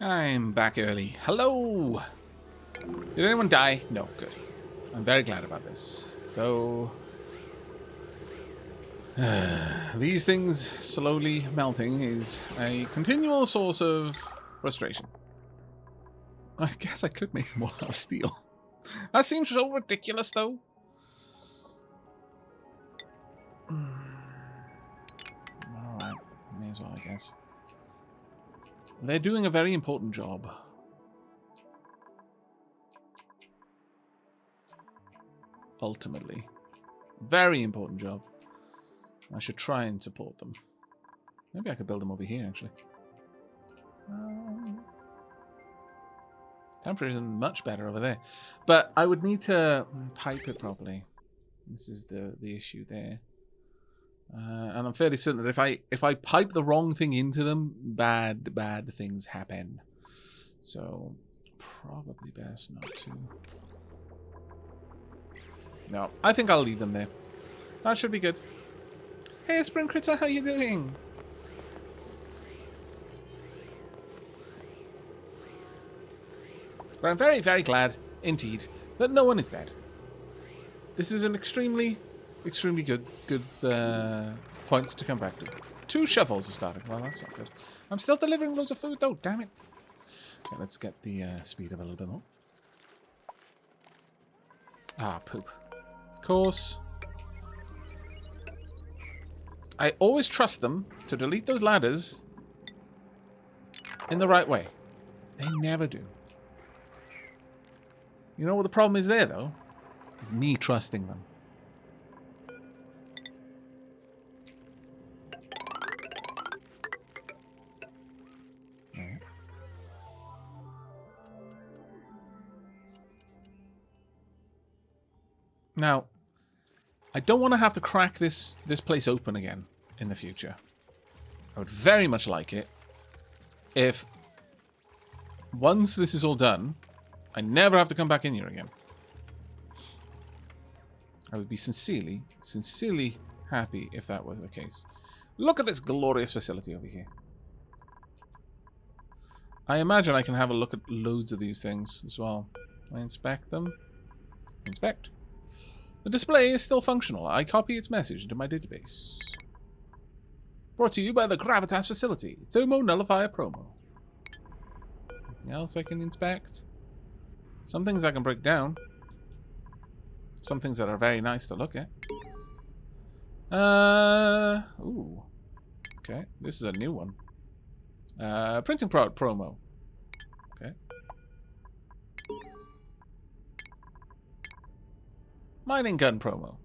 I'm back early. Hello! Did anyone die? No, good. I'm very glad about this. Though... these things slowly melting is a continual source of frustration. I guess I could make them all out of steel. That seems so ridiculous, though. Alright, may as well, I guess. They're doing a very important job. Ultimately. Very important job. I should try and support them. Maybe I could build them over here, actually. Temperature isn't much better over there. But I would need to pipe it properly. This is the issue there. And I'm fairly certain that if I pipe the wrong thing into them, bad things happen. So, probably best not to. No, I think I'll leave them there. That should be good. Hey, Spring Critter, how you doing? But I'm very, very glad, indeed, that no one is dead. This is an extremely good point to come back to. 2 shovels are starting. Well, that's not good. I'm still delivering loads of food, though. Damn it. Okay, let's get the speed up a little bit more. Ah, poop. Of course. I always trust them to delete those ladders in the right way. They never do. You know what the problem is there, though? It's me trusting them. Right. Now, I don't want to have to crack this place open again in the future. I would very much like it if once this is all done, I never have to come back in here again. I would be sincerely happy if that was the case. Look at this glorious facility over here. I imagine I can have a look at loads of these things as well. Can I inspect them? Inspect. The display is still functional. I copy its message into my database. Brought to you by the Gravitas facility. Thermo Nullifier promo. Anything else I can inspect? Some things I can break down. Some things that are very nice to look at. Ooh. Okay, this is a new one. Printing promo. Okay. Mining gun promo.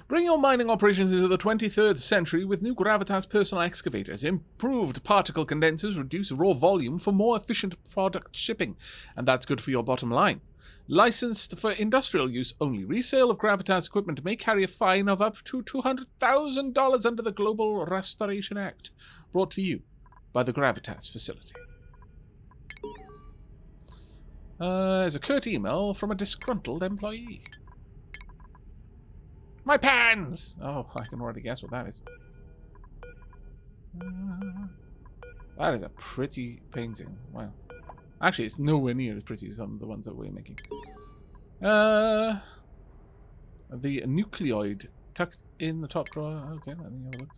Bring your mining operations into the 23rd century with new Gravitas personal excavators. Improved particle condensers reduce raw volume for more efficient product shipping. And that's good for your bottom line. Licensed for industrial use only. Resale of Gravitas equipment may carry a fine of up to $200,000 under the Global Restoration Act. Brought to you by the Gravitas facility. There's a curt email from a disgruntled employee. My pans! Oh, I can already guess what that is. That is a pretty painting. Wow. Actually, it's nowhere near as pretty as some of the ones that we're making. The nucleoid tucked in the top drawer. Okay, let me have a look.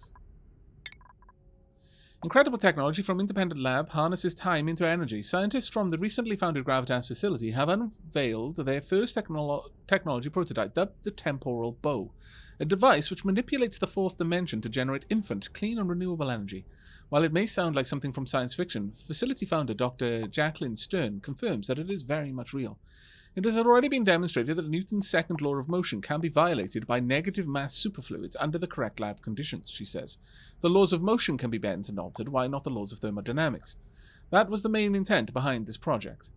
Incredible technology from independent lab harnesses time into energy. Scientists from the recently founded Gravitas facility have unveiled their first technology prototype, dubbed the Temporal bow, a device which manipulates the fourth dimension to generate infinite, clean and renewable energy. While it may sound like something from science fiction, facility founder Dr. Jacqueline Stern confirms that it is very much real. It has already been demonstrated that Newton's second law of motion can be violated by negative mass superfluids under the correct lab conditions, she says. The laws of motion can be bent and altered, why not the laws of thermodynamics? That was the main intent behind this project.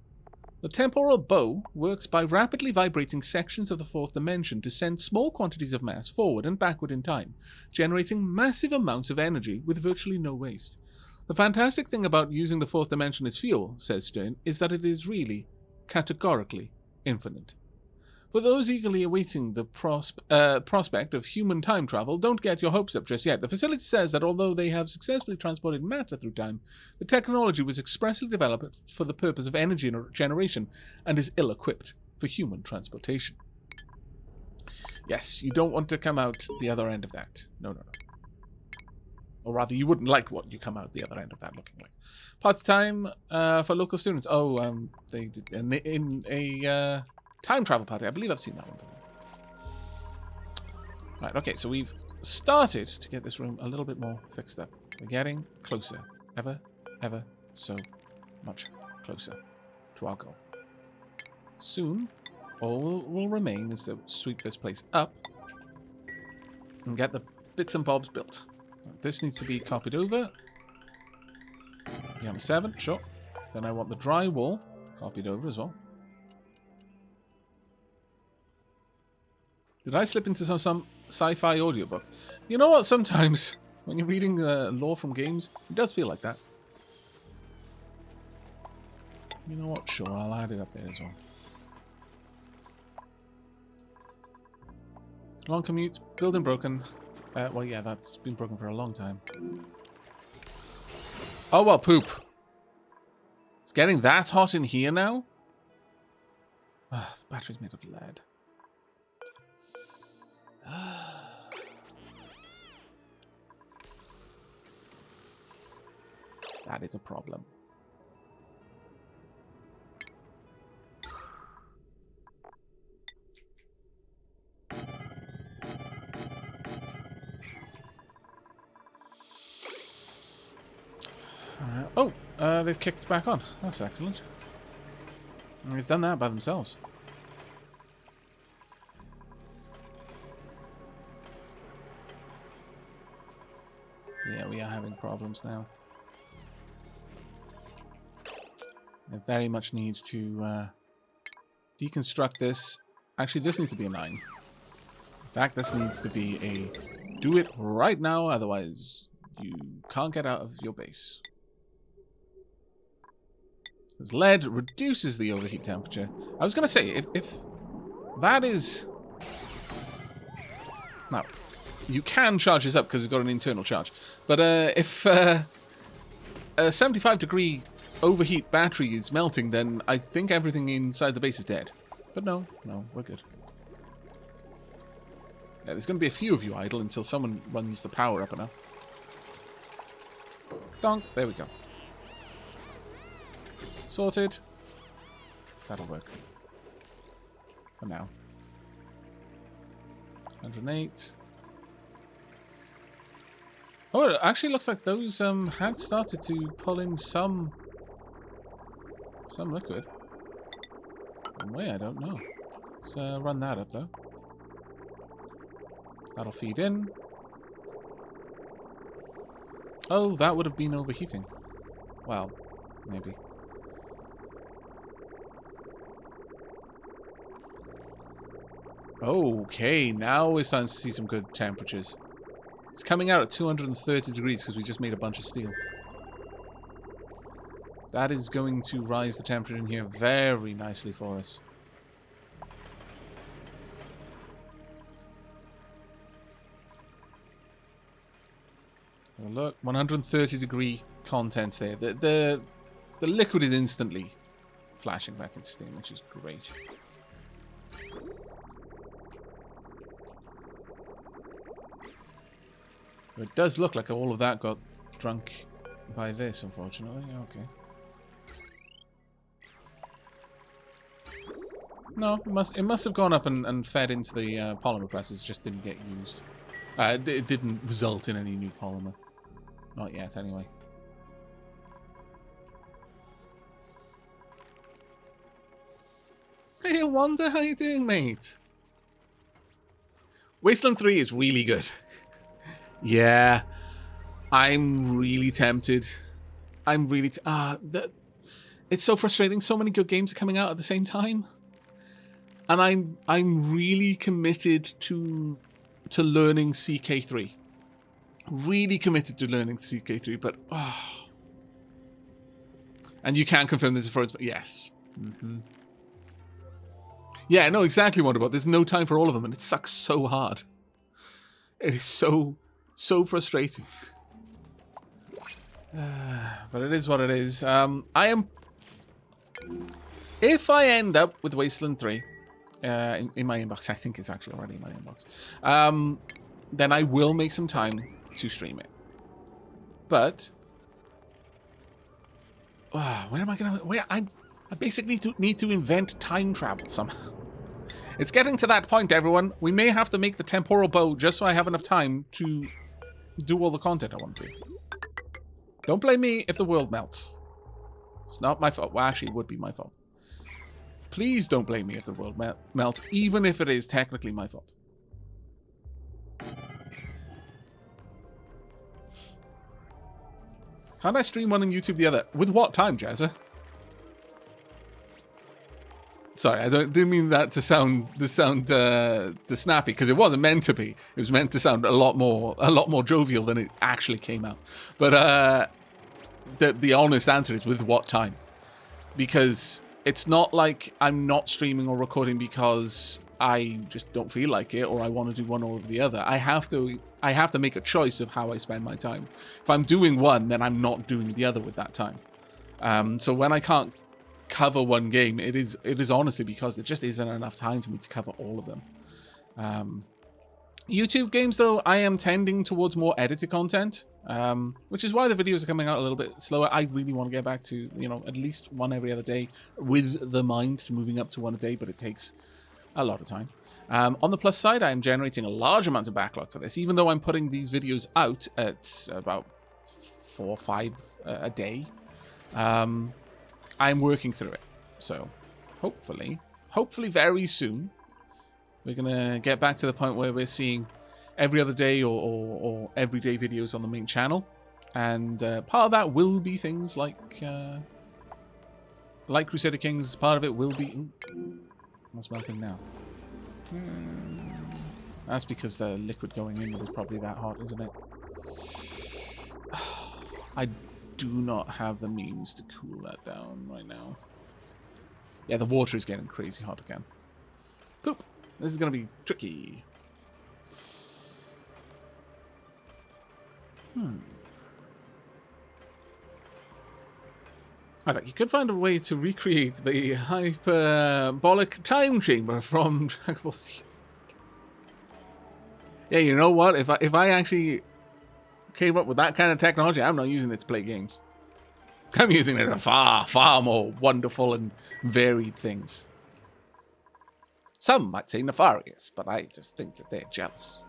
The temporal bow works by rapidly vibrating sections of the fourth dimension to send small quantities of mass forward and backward in time, generating massive amounts of energy with virtually no waste. The fantastic thing about using the fourth dimension as fuel, says Stern, is that it is really, categorically, infinite. But those eagerly awaiting the prospect of human time travel don't get your hopes up just yet. The facility says that although they have successfully transported matter through time, the technology was expressly developed for the purpose of energy generation and is ill-equipped for human transportation. Yes, you don't want to come out the other end of that. No, no, no. Or rather, you wouldn't like what you come out the other end of that looking like. Part-time for local students. Oh, they did in a time travel party. I believe I've seen that one before. Right, okay, so we've started to get this room a little bit more fixed up. We're getting closer. Ever so much closer to our goal. Soon, all will remain is to sweep this place up and get the bits and bobs built. This needs to be copied over. Beyond 7, sure. Then I want the drywall copied over as well. Did I slip into some sci-fi audiobook? You know what? Sometimes when you're reading lore from games, it does feel like that. You know what? Sure, I'll add it up there as well. Long commute, building broken. Well, yeah, that's been broken for a long time. Oh, well, poop. It's getting that hot in here now? Ah, the battery's made of lead. That is a problem. Oh, they've kicked back on. That's excellent. And they've done that by themselves. Yeah, we are having problems now. I very much need to deconstruct this. Actually, this needs to be a 9. In fact, this needs to be a do it right now, otherwise you can't get out of your base. Because lead reduces the overheat temperature. I was going to say, if that is... Now, you can charge this up because it's got an internal charge. But if a 75-degree overheat battery is melting, then I think everything inside the base is dead. But no, we're good. Yeah, there's going to be a few of you idle until someone runs the power up enough. Donk, there we go. Sorted. That'll work. For now. 108. Oh, it actually looks like those had started to pull in some liquid. One way, I don't know. Let's run that up though. That'll feed in. Oh, that would have been overheating. Well, maybe. Okay, now we're starting to see some good temperatures. It's coming out at 230 degrees because we just made a bunch of steel. That is going to rise the temperature in here very nicely for us. Oh, look, 130 degree content there. The liquid is instantly flashing back into steam, which is great. It does look like all of that got drunk by this, unfortunately. Okay. No, it must have gone up and fed into the polymer presses, just didn't get used. It didn't result in any new polymer. Not yet, anyway. Hey, I wonder how you're doing, mate. Wasteland 3 is really good. Yeah, I'm really tempted. I'm really... it's so frustrating. So many good games are coming out at the same time. And I'm really committed to learning CK3. Really committed to learning CK3, but... And you can confirm this for... Yes. Mm-hmm. Yeah, I know exactly what about. There's no time for all of them, and it sucks so hard. It is so frustrating. But it is what it is. If I end up with Wasteland 3 in my inbox, I think it's actually already in my inbox, then I will make some time to stream it. But where am I gonna? I basically need to invent time travel somehow. It's getting to that point, everyone. We may have to make the temporal bow just so I have enough time to do all the content I want to do. Don't blame me if the world melts. It's not my fault. Well, actually, it would be my fault. Please don't blame me if the world melts, even if it is technically my fault. Can't I stream one on YouTube the other? With what time, Jazza? Sorry, I didn't mean that to sound snappy, because it wasn't meant to be. It was meant to sound a lot more jovial than it actually came out. But the honest answer is with what time, because it's not like I'm not streaming or recording because I just don't feel like it or I want to do one over the other. I have to make a choice of how I spend my time. If I'm doing one, then I'm not doing the other with that time. So when I can't cover one game, it is honestly because there just isn't enough time for me to cover all of them. YouTube games, though, I am tending towards more edited content, which is why the videos are coming out a little bit slower. I really want to get back to, at least one every other day, with the mind to moving up to one a day, but it takes a lot of time. On the plus side, I am generating a large amount of backlog for this, even though I'm putting these videos out at about 4 or 5 a day. I'm working through it. So hopefully very soon, we're going to get back to the point where we're seeing every other day or everyday videos on the main channel. And part of that will be things like Crusader Kings. Part of it will be... What's melting now? That's because the liquid going in was probably that hot, isn't it? I do not have the means to cool that down right now. Yeah, the water is getting crazy hot again. Poop. This is going to be tricky. Aavak, you could find a way to recreate the hyperbolic time chamber from Dragon Ball Z. Yeah, you know what? If I actually came up with that kind of technology, I'm not using it to play games. I'm using it for far more wonderful and varied things. Some might say nefarious, but I just think that they're jealous.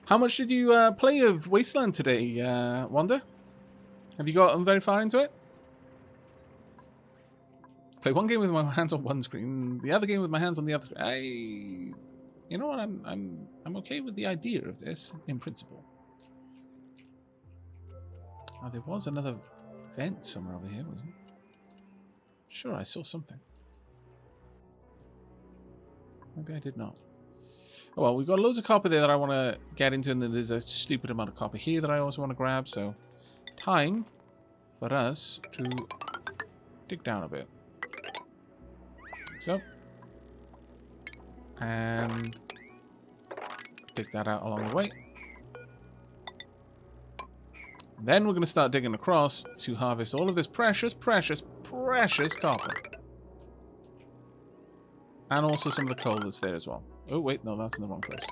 How much did you play of Wasteland today, Wanda? Have you gotten very far into it? Play one game with my hands on one screen, the other game with my hands on the other screen. You know what? I'm okay with the idea of this in principle. Oh, there was another vent somewhere over here, wasn't there? Sure, I saw something. Maybe I did not. Oh, well, we've got loads of copper there that I want to get into, and then there's a stupid amount of copper here that I also want to grab, so time for us to dig down a bit. Like so. And dig that out along the way. Then we're going to start digging across to harvest all of this precious, precious, precious copper. And also some of the coal that's there as well. Oh, wait, no, that's in the wrong place.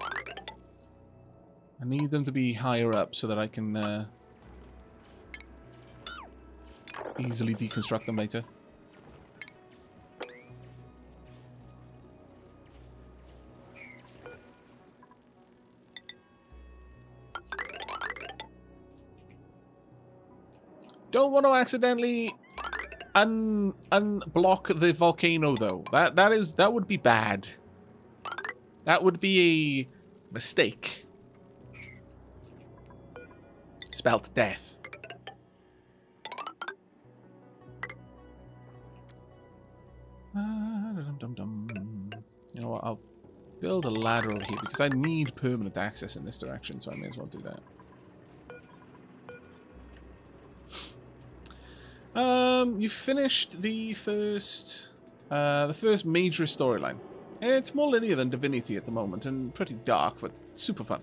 I need them to be higher up so that I can easily deconstruct them later. Don't want to accidentally unblock the volcano, though. That would be bad. That would be a mistake. Spelt death. You know what? I'll build a ladder over here because I need permanent access in this direction, so I may as well do that. You finished the first major storyline. It's more linear than Divinity at the moment, and pretty dark, but super fun.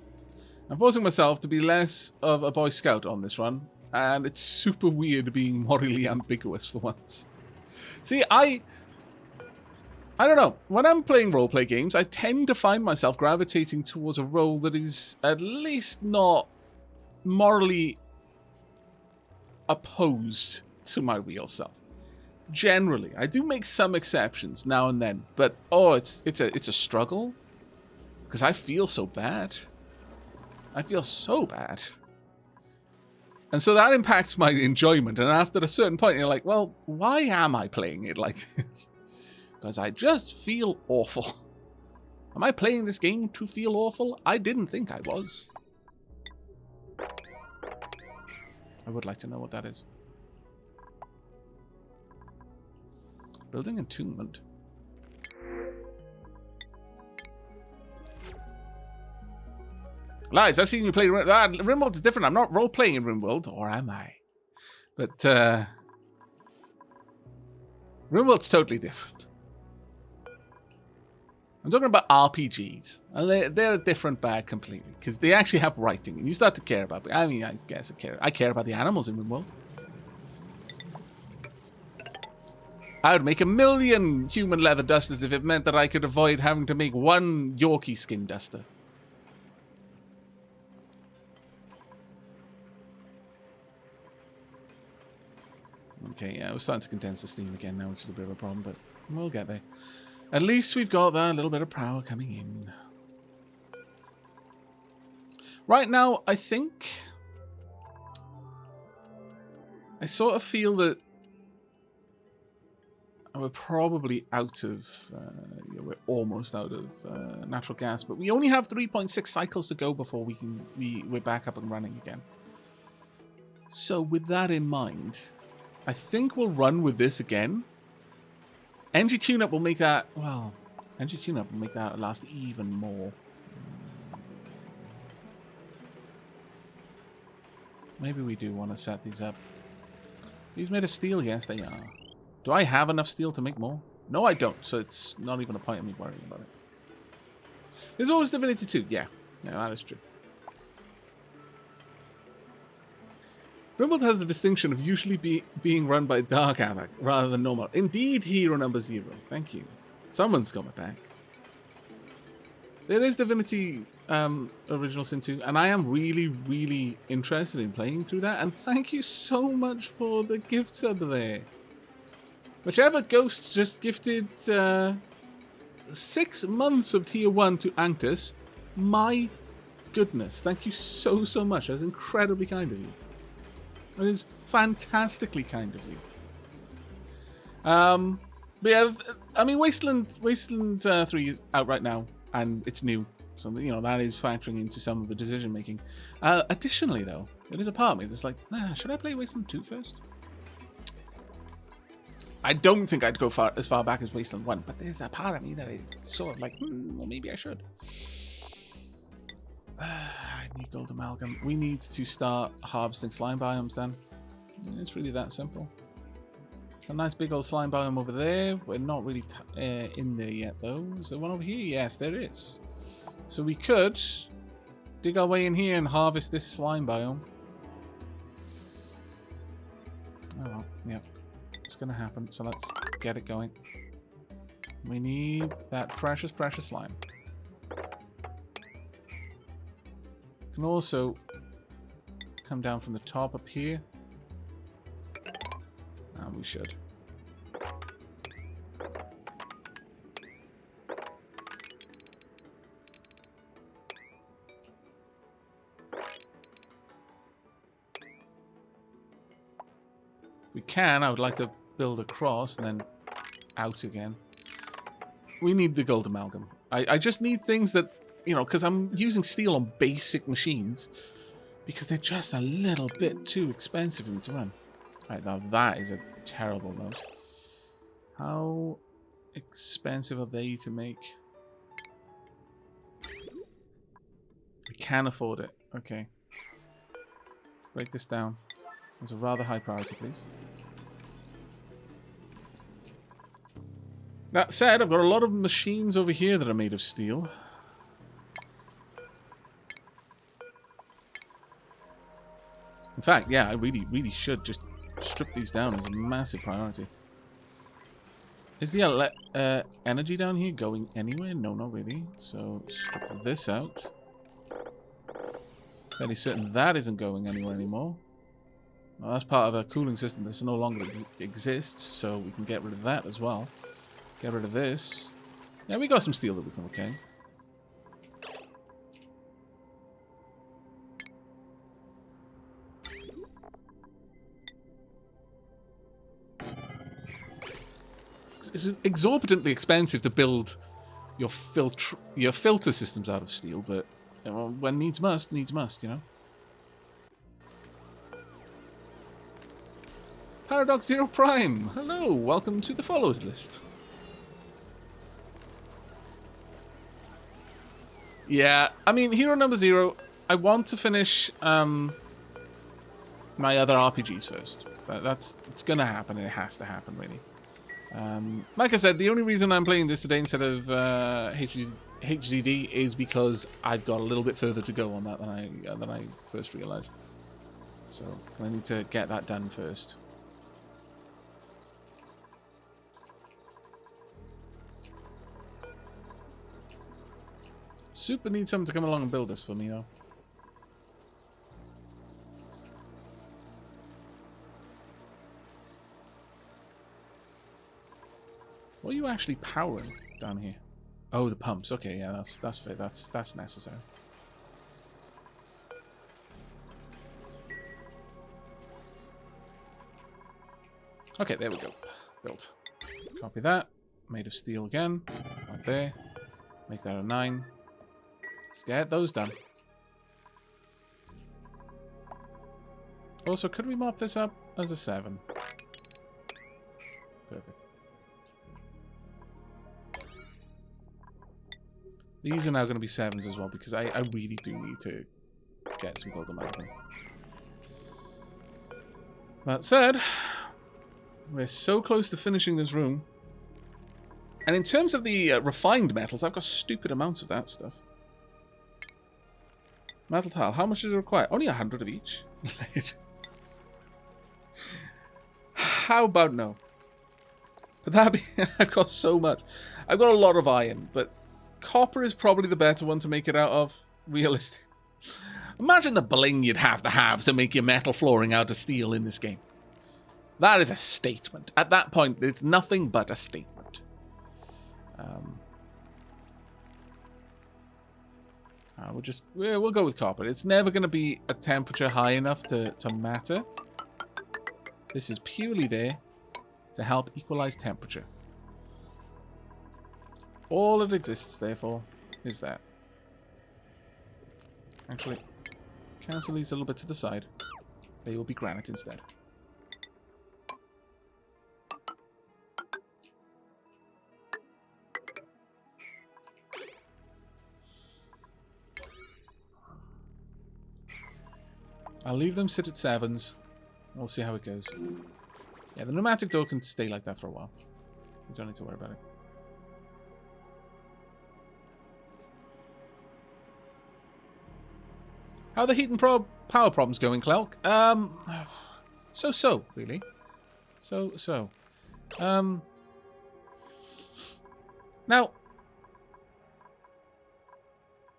I'm forcing myself to be less of a Boy Scout on this run, and it's super weird being morally ambiguous for once. See, I don't know. When I'm playing roleplay games, I tend to find myself gravitating towards a role that is at least not morally opposed to my real self. Generally, I do make some exceptions now and then, but it's a struggle because I feel so bad. I feel so bad. And so that impacts my enjoyment, and after a certain point you're like, well, why am I playing it like this? Because I just feel awful. Am I playing this game to feel awful? I didn't think I was. I would like to know what that is. Building Entombment. Lies, I've seen you play RimWorld is different. I'm not role-playing in RimWorld, or am I? But RimWorld's totally different. I'm talking about RPGs. And they're a different bag completely, because they actually have writing, and you start to care about it. I mean, I guess I care about the animals in RimWorld. I would make 1 million human leather dusters if it meant that I could avoid having to make 1 Yorkie skin duster. Okay, yeah, we're starting to condense the steam again now, which is a bit of a problem, but we'll get there. At least we've got that little bit of power coming in. Right now, I think I sort of feel that we're probably out of, we're almost out of natural gas, but we only have 3.6 cycles to go before we're back up and running again. So with that in mind, I think we'll run with this again. Energy tune-up will make that, well, energy tune-up will make that last even more. Maybe we do want to set these up. These made of steel? Yes, they are. Do I have enough steel to make more? No, I don't, so it's not even a point of me worrying about it. There's always Divinity 2. Yeah, that is true. RimWorld has the distinction of usually being run by Dark Aavak rather than normal. Indeed, hero number 0. Thank you. Someone's got my back. There is Divinity Original Sin 2, and I am really, really interested in playing through that. And thank you so much for the gift sub there. Whichever ghost just gifted 6 months of tier 1 to Anctus, my goodness, thank you so, so much. That's incredibly kind of you. That is fantastically kind of you. But yeah, I mean, Wasteland 3 is out right now, and it's new. So, that is factoring into some of the decision making. Additionally, though, there is a part of me that's like, should I play Wasteland 2 first? I don't think I'd go as far back as Wasteland 1, but there's a part of me that is sort of like, well, maybe I should. I need gold amalgam. We need to start harvesting slime biomes then. It's really that simple. It's a nice big old slime biome over there. We're not really in there yet, though. Is there one over here? Yes, there is. So we could dig our way in here and harvest this slime biome. Oh well, yeah. It's going to happen, so let's get it going. We need that precious, precious slime. Can also come down from the top up here. And we should. We can. I would like to build across and then out again. We need the gold amalgam. I just need things that, because I'm using steel on basic machines because they're just a little bit too expensive for me to run. Right, now that is a terrible note. How expensive are they to make? We can afford it. Okay. Break this down. It's a rather high priority, please. That said, I've got a lot of machines over here that are made of steel. In fact, yeah, I really should just strip these down as a massive priority. Is the energy down here going anywhere? No, not really. So strip this out. Fairly certain that isn't going anywhere anymore. Well, that's part of a cooling system that no longer exists, so we can get rid of that as well. Get rid of this. Yeah, we got some steel that we can okay. It's exorbitantly expensive to build your filter systems out of steel, but well, when needs must, you know. Paradox Zero Prime, hello, welcome to the follows list. Yeah, I mean, Hero Number 0, I want to finish my other RPGs first. It's gonna happen, and it has to happen, really. Like I said, the only reason I'm playing this today instead of HZD is because I've got a little bit further to go on that than I first realized. So I need to get that done first. Super needs someone to come along and build this for me, though. What are you actually powering down here? Oh, the pumps. Okay, yeah, that's fair. That's necessary. Okay, there we go. Built. Copy that. Made of steel again. Right there. Make that a 9. Let's get those done. Also, could we mop this up as a 7? Perfect. These are now going to be 7s as well, because I really do need to get some golden out of them. That said, we're so close to finishing this room. And in terms of the refined metals, I've got stupid amounts of that stuff. Metal tile, how much does it require? Only 100 of each. How about no? But that be, I've got so much. I've got a lot of iron, but copper is probably the better one to make it out of. Realistic. Imagine the bling you'd have to make your metal flooring out of steel in this game. That is a statement. At that point, it's nothing but a statement. We'll go with copper. It's never going to be a temperature high enough to matter. This is purely there to help equalize temperature. All it exists, therefore, is that. Actually, cancel these a little bit to the side. They will be granite instead. I'll leave them sit at 7s. We'll see how it goes. Yeah, the pneumatic door can stay like that for a while. You don't need to worry about it. How are the heat and power problems going, Klei? So, really. So. Now,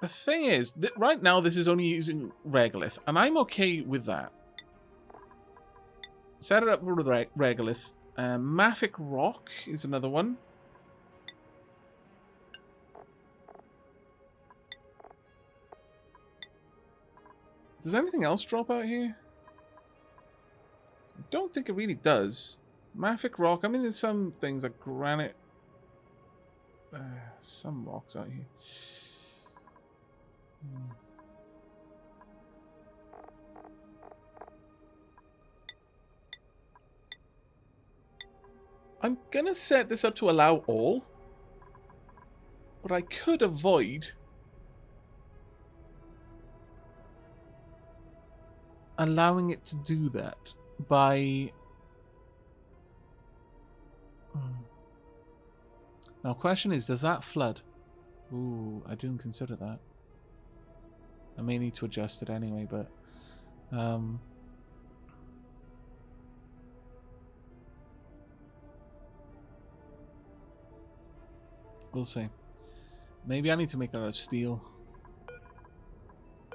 the thing is, that right now this is only using regolith, and I'm okay with that. Set it up with regolith. Mafic rock is another one. Does anything else drop out here? I don't think it really does. Mafic rock. I mean, there's some things like granite. Some rocks out here. I'm gonna set this up to allow all, but I could avoid allowing it to do that by Now, question is, does that flood? Ooh, I didn't consider that. I may need to adjust it anyway, but... we'll see. Maybe I need to make that out of steel.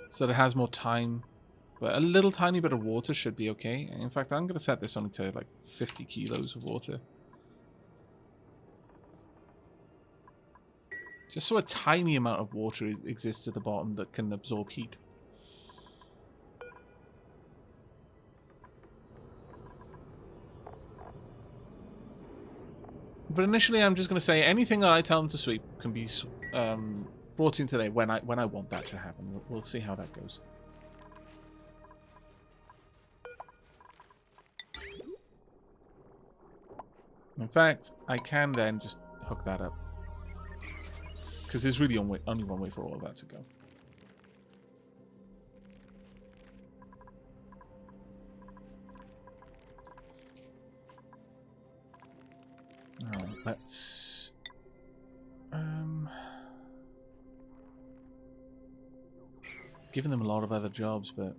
So that it has more time. But a little tiny bit of water should be okay. In fact, I'm going to set this only to like 50 kilos of water. Just so a tiny amount of water exists at the bottom that can absorb heat. But initially, I'm just going to say anything that I tell them to sweep can be brought in today when I want that to happen. We'll see how that goes. In fact, I can then just hook that up. Because there's really only one way for all of that to go. Alright, let's... Giving them a lot of other jobs, but...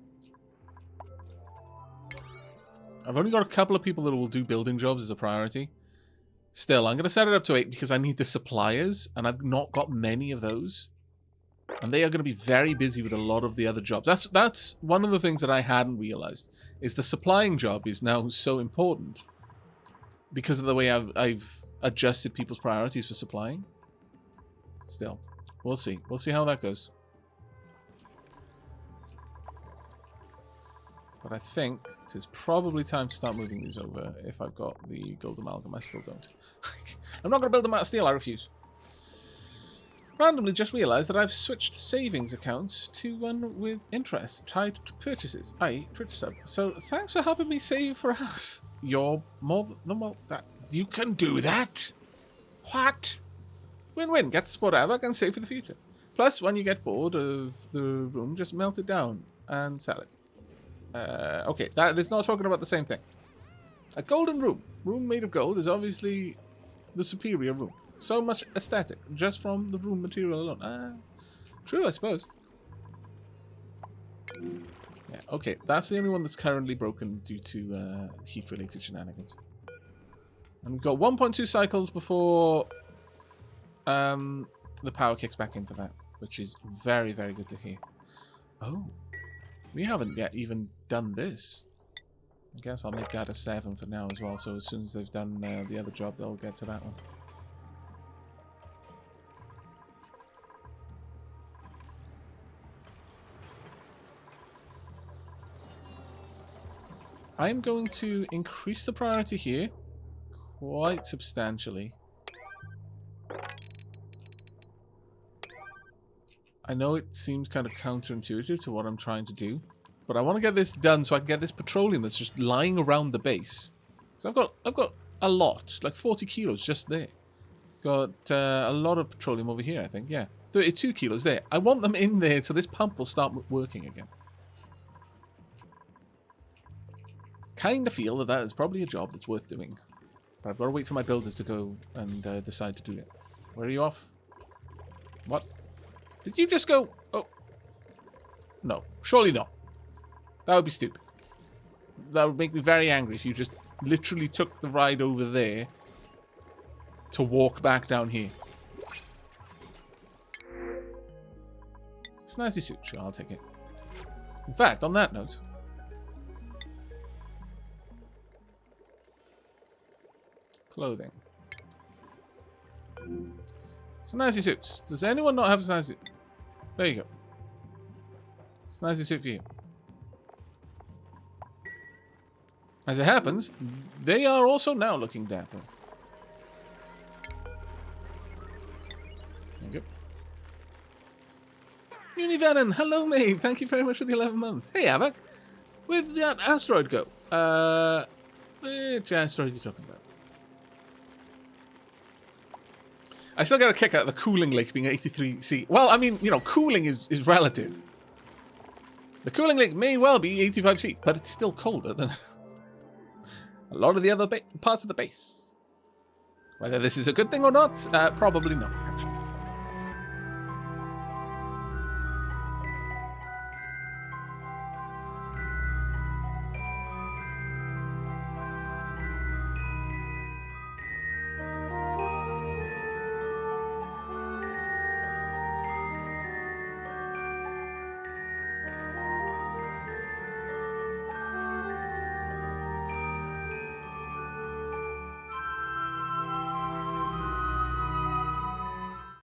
I've only got a couple of people that will do building jobs as a priority. Still, I'm going to set it up to 8 because I need the suppliers, and I've not got many of those. And they are going to be very busy with a lot of the other jobs. That's one of the things that I hadn't realized, is the supplying job is now so important because of the way I've adjusted people's priorities for supplying. Still, we'll see. We'll see how that goes. But I think it is probably time to start moving these over if I've got the gold amalgam. I still don't. I'm not going to build them out of steel, I refuse. Randomly just realised that I've switched savings accounts to one with interest tied to purchases, i.e. Twitch sub. So thanks for helping me save for a house. You're more than well that. You can do that? What? Win-win. Get to support Aavak and save for the future. Plus, when you get bored of the room, just melt it down and sell it. Okay, that is not talking about the same thing. A golden room. Room made of gold is obviously the superior room. So much aesthetic, just from the room material alone. True, I suppose. Yeah, okay, that's the only one that's currently broken due to heat-related shenanigans. And we've got 1.2 cycles before the power kicks back in for that, which is very, very good to hear. Oh. We haven't yet even done this. I guess I'll make that a 7 for now as well, so as soon as they've done the other job, they'll get to that one. I'm going to increase the priority here quite substantially. I know it seems kind of counterintuitive to what I'm trying to do, but I want to get this done so I can get this petroleum that's just lying around the base. So I've got a lot, like 40 kilos just there. Got a lot of petroleum over here, I think. Yeah, 32 kilos there. I want them in there so this pump will start working again. Kind of feel that that is probably a job that's worth doing, but I've got to wait for my builders to go and decide to do it. Where are you off? What? Did you just go... Oh. No. Surely not. That would be stupid. That would make me very angry if you just literally took the ride over there to walk back down here. Snazzy suit. Sure, I'll take it. In fact, on that note... Clothing. Snazzy suits. Does anyone not have a snazzy suit? There you go. Snazzy suit for you. As it happens, they are also now looking dapper. There you go. Univenon, hello mate. Thank you very much for the 11 months. Hey Aavak. Where did that asteroid go? Which asteroid are you talking about? I still get a kick out of the cooling lake being 83C. Well, I mean, you know, cooling is relative. The cooling lake may well be 85C, but it's still colder than a lot of the other parts of the base. Whether this is a good thing or not, probably not.